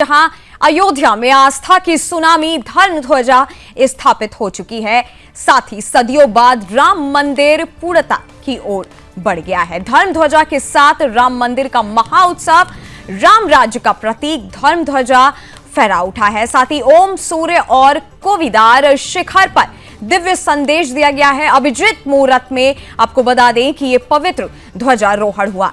जहां अयोध्या में आस्था की सुनामी धर्म ध्वजा स्थापित हो चुकी है। साथ ही सदियों बाद राम मंदिर पूर्णता की ओर बढ़ गया है। धर्म ध्वजा के साथ राम मंदिर का महाउत्सव, राम राज्य का प्रतीक धर्म ध्वजा फहरा उठा है। साथ ही ओम, सूर्य और कोविदार शिखर पर दिव्य संदेश दिया गया है। अभिजीत मुहूर्त में आपको बता दें कि यह पवित्र ध्वजारोहण हुआ।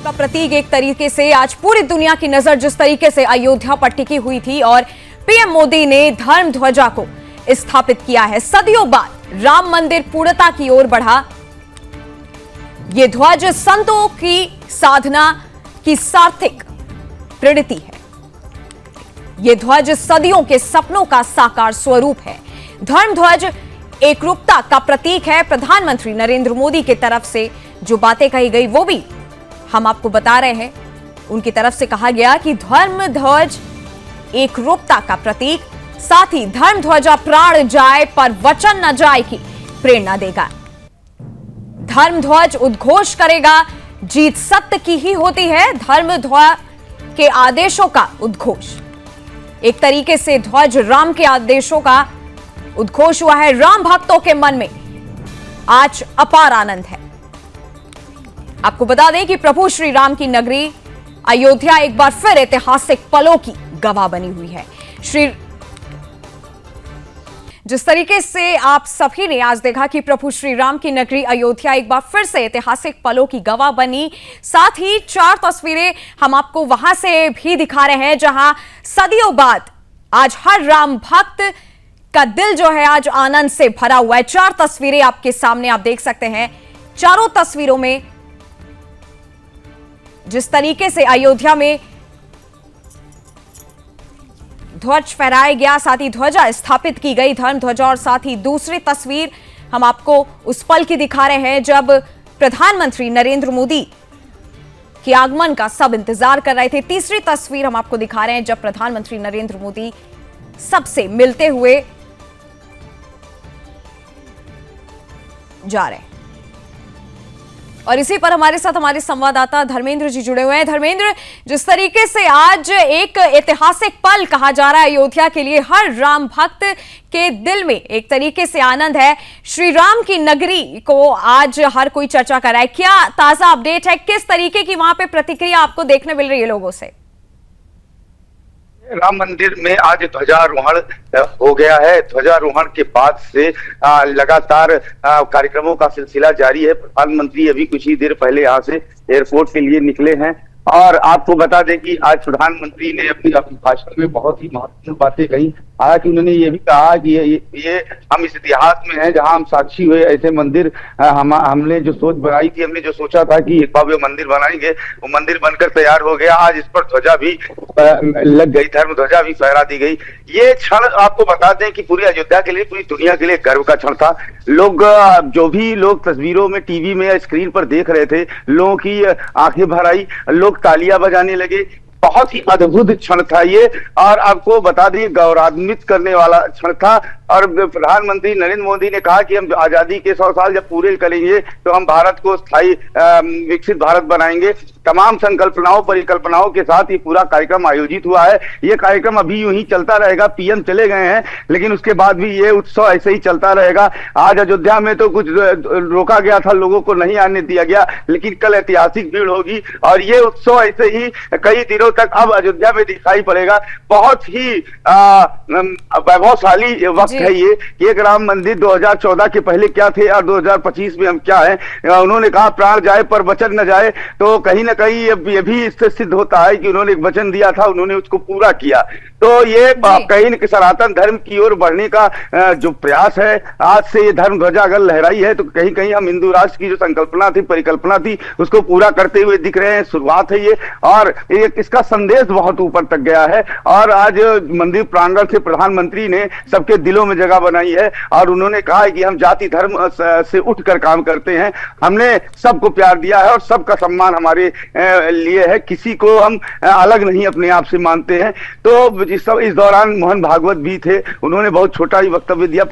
का प्रतीक एक तरीके से आज पूरी दुनिया की नजर जिस तरीके से अयोध्या पर टिकी हुई थी और पीएम मोदी ने धर्म ध्वजा को स्थापित किया है। सदियों बाद राम मंदिर पूर्णता की ओर बढ़ा। यह ध्वज संतों की साधना की सार्थक प्रणति है। यह ध्वज सदियों के सपनों का साकार स्वरूप है। धर्म ध्वज एकरूपता का प्रतीक है। प्रधानमंत्री नरेंद्र मोदी की तरफ से जो बातें कही गई वो भी हम आपको बता रहे हैं। उनकी तरफ से कहा गया कि धर्म ध्वज एकरूपता का प्रतीक, साथ ही धर्म ध्वजा प्राण जाए पर वचन न जाए की प्रेरणा देगा। धर्म ध्वज उद्घोष करेगा, जीत सत्य की ही होती है। धर्म ध्वज के आदेशों का उद्घोष, एक तरीके से ध्वज राम के आदेशों का उद्घोष हुआ है। राम भक्तों के मन में आज अपार आनंद है। आपको बता दें कि प्रभु श्री राम की नगरी अयोध्या एक बार फिर ऐतिहासिक पलों की गवाह बनी हुई है। जिस तरीके से आप सभी ने आज देखा कि प्रभु श्री राम की नगरी अयोध्या एक बार फिर से ऐतिहासिक पलों की गवाह बनी। साथ ही 4 तस्वीरें हम आपको वहां से भी दिखा रहे हैं जहां सदियों बाद आज हर राम भक्त का दिल जो है आज आनंद से भरा हुआ है। 4 तस्वीरें आपके सामने आप देख सकते हैं। चारों तस्वीरों में जिस तरीके से अयोध्या में ध्वज फहराया गया, साथ ही ध्वजा स्थापित की गई धर्म ध्वजा, और साथ ही दूसरी तस्वीर हम आपको उस पल की दिखा रहे हैं जब प्रधानमंत्री नरेंद्र मोदी के आगमन का सब इंतजार कर रहे थे। तीसरी तस्वीर हम आपको दिखा रहे हैं जब प्रधानमंत्री नरेंद्र मोदी सबसे मिलते हुए जा रहे हैं। और इसी पर हमारे साथ हमारे संवाददाता धर्मेंद्र जी जुड़े हुए हैं। धर्मेंद्र, जिस तरीके से आज एक ऐतिहासिक पल कहा जा रहा है अयोध्या के लिए, हर राम भक्त के दिल में एक तरीके से आनंद है। श्री राम की नगरी को आज हर कोई चर्चा कर रहा है। क्या ताजा अपडेट है? किस तरीके की वहां पे प्रतिक्रिया आपको देखने मिल रही है लोगों से? राम मंदिर में आज ध्वजारोहण हो गया है। ध्वजारोहण के बाद से लगातार कार्यक्रमों का सिलसिला जारी है। प्रधानमंत्री अभी कुछ ही देर पहले यहाँ से एयरपोर्ट के लिए निकले हैं और आपको बता दें कि आज प्रधानमंत्री ने अपनी भाषण में बहुत ही महत्वपूर्ण बातें कही। हालांकि उन्होंने ये भी कहा कि ये हम इस इतिहास में हैं जहां हम साक्षी हुए ऐसे मंदिर हमने जो सोच बनाई थी, हमने जो सोचा था कि एक भव्य मंदिर बनाएंगे, वो मंदिर बनकर तैयार हो गया। आज इस पर ध्वजा भी लग गई, धर्म ध्वजा भी फहरा दी गई। ये क्षण आपको बता दें कि पूरी अयोध्या के लिए, पूरी दुनिया के लिए गर्व का क्षण था। लोग जो भी लोग तस्वीरों में, टीवी में, स्क्रीन पर देख रहे थे, लोगों की आंखें भर आई, लोग तालियां बजाने लगे। बहुत ही अद्भुत क्षण था ये, और आपको बता दें गौरवान्वित करने वाला क्षण था। और प्रधानमंत्री नरेंद्र मोदी ने कहा कि हम आजादी के 100 साल जब पूरे करेंगे तो हम भारत को स्थायी विकसित भारत बनाएंगे। तमाम संकल्पनाओं, परिकल्पनाओं के साथ ये पूरा कार्यक्रम आयोजित हुआ है। ये कार्यक्रम अभी यूं ही चलता रहेगा। पीएम चले गए हैं लेकिन उसके बाद भी ये उत्सव ऐसे ही चलता रहेगा। आज अयोध्या में तो कुछ रोका गया था, लोगों को नहीं आने दिया गया, लेकिन कल ऐतिहासिक भीड़ होगी और ये उत्सव ऐसे ही कई दिनों तक अब अयोध्या में दिखाई पड़ेगा। बहुत ही वैभवशाली वक्त है ये। एक राम मंदिर 2014 के पहले क्या थे और 2025 में हम क्या हैं। उन्होंने कहा प्राण जाए पर वचन न जाए, तो कहीं ना कहीं ये भी इससे सिद्ध होता है कि उन्होंने एक वचन दिया था, उन्होंने उसको पूरा किया। तो ये कहीं सनातन धर्म की ओर बढ़ने का जो प्रयास है, आज से ये धर्म ध्वजा अगर लहराई है तो कहीं कहीं हम हिंदू राष्ट्र की जो संकल्पना थी, परिकल्पना थी, उसको पूरा करते हुए दिख रहे हैं। शुरुआत है ये, और इसका उसका संदेश बहुत ऊपर तक गया है। और आज मंदिर प्रांगण से प्रधानमंत्री ने सबके दिलों में जगह बनाई है और उन्होंने कहा है कि हम जाति धर्म से उठकर काम करते हैं, हमने सबको प्यार दिया है और सबका सम्मान हमारे लिए है, किसी को हम अलग नहीं अपने आप से मानते हैं। तो इस दौरान मोहन भागवत भी थे, उन्होंने बहुत छोटा ही वक्तव्य दिया।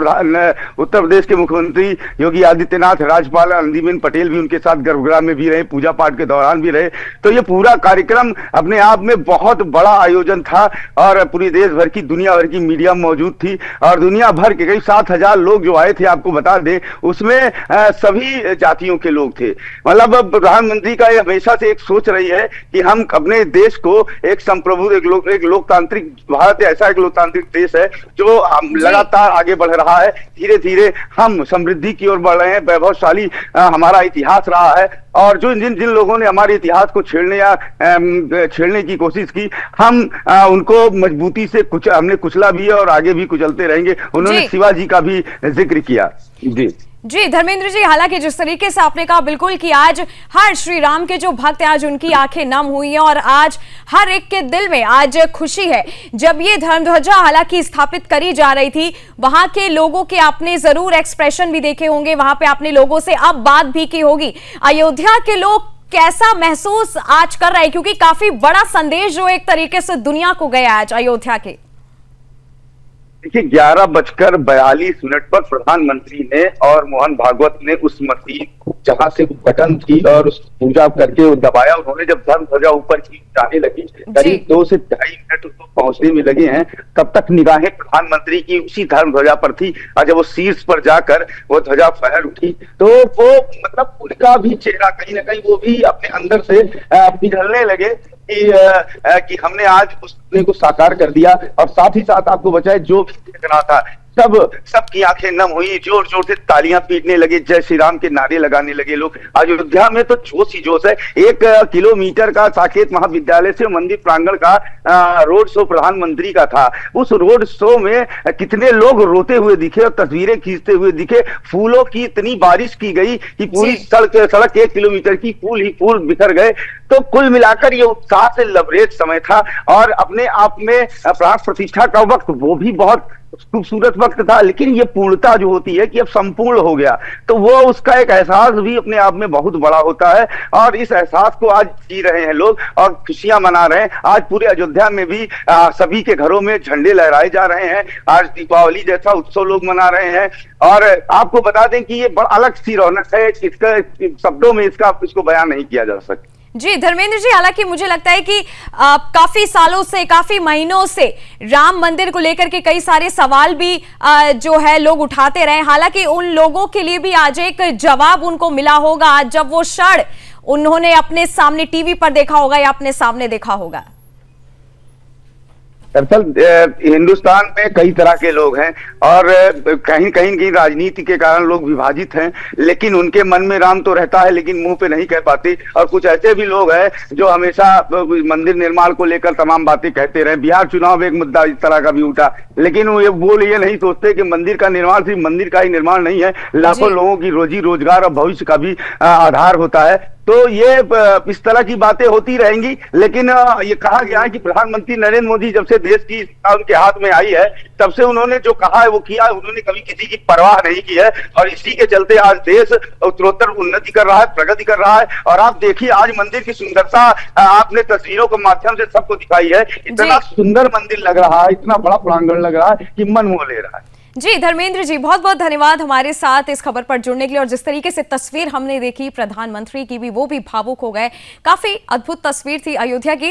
उत्तर प्रदेश के मुख्यमंत्री योगी आदित्यनाथ, राज्यपाल आनंदीबेन पटेल भी उनके साथ गर्भगृह में भी रहे, पूजा पाठ के दौरान भी रहे। तो ये पूरा कार्यक्रम अपने आप में बहुत बड़ा आयोजन था और पूरी देश भर की, दुनिया भर की मीडिया मौजूद थी और दुनिया भर के करीब 7,000 लोग जो आए थे, आपको बता दें उसमें सभी जातियों के लोग थे। मतलब प्रधानमंत्री का ये हमेशा से एक सोच रही है कि हम अपने देश को एक संप्रभु, एक लोकतांत्रिक, भारत ऐसा एक लोकतांत्रिक देश है जो लगातार आगे बढ़ रहा है। धीरे धीरे हम समृद्धि की ओर बढ़ रहे हैं, वैभवशाली हमारा इतिहास रहा है और जो जिन लोगों ने हमारे इतिहास को छेड़ने की कोशिश की, हम उनको मजबूती से हमने कुचला भी है और आगे भी कुचलते रहेंगे। उन्होंने शिवाजी का भी जिक्र किया। जी धर्मेंद्र जी, हालांकि जिस तरीके से आपने कहा बिल्कुल कि आज हर श्री राम के जो भक्त हैं, आज उनकी आंखें नम हुई हैं और आज हर एक के दिल में आज खुशी है। जब ये धर्म ध्वजा हालांकि स्थापित करी जा रही थी, वहां के लोगों के आपने जरूर एक्सप्रेशन भी देखे होंगे, वहां पे आपने लोगों से अब बात भी की होगी। अयोध्या के लोग कैसा महसूस आज कर रहे हैं, क्योंकि काफी बड़ा संदेश जो एक तरीके से दुनिया को गया आज अयोध्या के। देखिए 11:42 पर प्रधानमंत्री ने और मोहन भागवत ने उस मसीह जहां से उद्घाटन की और उस पूजा करके वो दबाया, उन्होंने जब धर्म ध्वजा ऊपर की जाने लगी, करीब 2 से 2.5 मिनट उसको पहुंचने में लगे हैं, तब तक निगाहें प्रधानमंत्री की उसी धर्म ध्वजा पर थी और जब वो शीर्ष पर जाकर वो ध्वजा फहर उठी तो वो मतलब उनका भी चेहरा कहीं ना कहीं वो भी अपने अंदर से पिघलने लगे कि हमने आज उस सपने को साकार कर दिया। और साथ ही साथ आपको बचाए जो भी देख रहा था सबकी आंखें नम हुई, जोर जोर से तालियां पीटने लगे, जय श्री राम के नारे लगाने लगे लोग। अयोध्या में तो जोश ही जोश है। 1 किलोमीटर का साकेत महाविद्यालय से मंदिर प्रांगण का रोड शो प्रधानमंत्री का था। उस रोड शो में कितने लोग रोते हुए दिखे और तस्वीरें खींचते हुए दिखे। फूलों की इतनी बारिश की गई कि पूरी सड़क 1 किलोमीटर की फूल ही फूल बिखर गए। तो कुल मिलाकर ये उत्साह से लबरेज समय था और अपने आप में प्राण प्रतिष्ठा का वक्त वो भी बहुत खूबसूरत वक्त था, लेकिन ये पूर्णता जो होती है कि अब संपूर्ण हो गया, तो वो उसका एक एहसास भी अपने आप में बहुत बड़ा होता है और इस एहसास को आज जी रहे हैं लोग और खुशियां मना रहे हैं। आज पूरे अयोध्या में भी सभी के घरों में झंडे लहराए जा रहे हैं। आज दीपावली जैसा उत्सव लोग मना रहे हैं और आपको बता दें कि ये बड़ा अलग सी रौनक है, इसका शब्दों में इसको बयान नहीं किया जा सकता। जी धर्मेंद्र जी, हालांकि मुझे लगता है कि काफी सालों से, काफी महीनों से राम मंदिर को लेकर के कई सारे सवाल भी जो है लोग उठाते रहे। हालांकि उन लोगों के लिए भी आज एक जवाब उनको मिला होगा, आज जब वो क्षण उन्होंने अपने सामने टीवी पर देखा होगा या अपने सामने देखा होगा। दरअसल हिंदुस्तान में कई तरह के लोग हैं और कहीं कहीं राजनीति के कारण लोग विभाजित हैं, लेकिन उनके मन में राम तो रहता है लेकिन मुंह पे नहीं कह पाते। और कुछ ऐसे भी लोग हैं जो हमेशा मंदिर निर्माण को लेकर तमाम बातें कहते रहे। बिहार चुनाव एक मुद्दा इस तरह का भी उठा, लेकिन वो ये नहीं सोचते कि मंदिर का निर्माण सिर्फ मंदिर का ही निर्माण नहीं है, लाखों लोगों की रोजी रोजगार और भविष्य का भी आधार होता है। तो ये इस तरह की बातें होती रहेंगी, लेकिन ये कहा गया है कि प्रधानमंत्री नरेंद्र मोदी जब से देश की उनके हाथ में आई है तब से उन्होंने जो कहा है वो किया है। उन्होंने कभी किसी की परवाह नहीं की है और इसी के चलते आज देश उत्तरोत्तर उन्नति कर रहा है, प्रगति कर रहा है। और आप देखिए आज मंदिर की सुंदरता आपने तस्वीरों के माध्यम से सबको दिखाई है। इतना सुंदर मंदिर लग रहा है, इतना बड़ा प्रांगण लग रहा है कि मन मोह ले रहा है। जी धर्मेंद्र जी, बहुत बहुत धन्यवाद हमारे साथ इस खबर पर जुड़ने के लिए। और जिस तरीके से तस्वीर हमने देखी प्रधानमंत्री की भी, वो भी भावुक हो गए। काफी अद्भुत तस्वीर थी अयोध्या की।